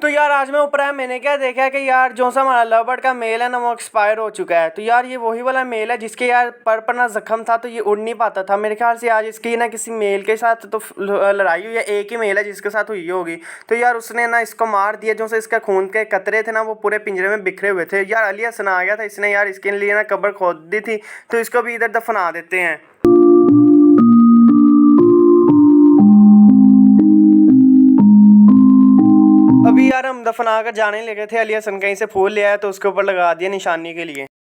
तो यार आज मैं ऊपर आया, मैंने क्या देखा कि यार जो सा हमारा लव बर्ड का मेल है ना वो एक्सपायर हो चुका है। तो यार ये वही वाला मेल है जिसके यार पर ना जख्म था, तो ये उड़ नहीं पाता था। मेरे ख्याल से आज इसकी ना किसी मेल के साथ तो लड़ाई हुई है, एक ही मेल है जिसके साथ हुई होगी। तो यार उसने ना इसको मार दिया, जो से इसका खून के कतरे थे ना वो पूरे पिंजरे में बिखरे हुए थे। यार अली हसन आ गया था, इसने यार इसके लिए ना कब्र खोद दी थी, तो इसको भी इधर दफना देते हैं। अभी यार हम दफना कर जाने लगे थे, अली हसन कहीं से फूल ले आया तो उसके ऊपर लगा दिया निशानी के लिए।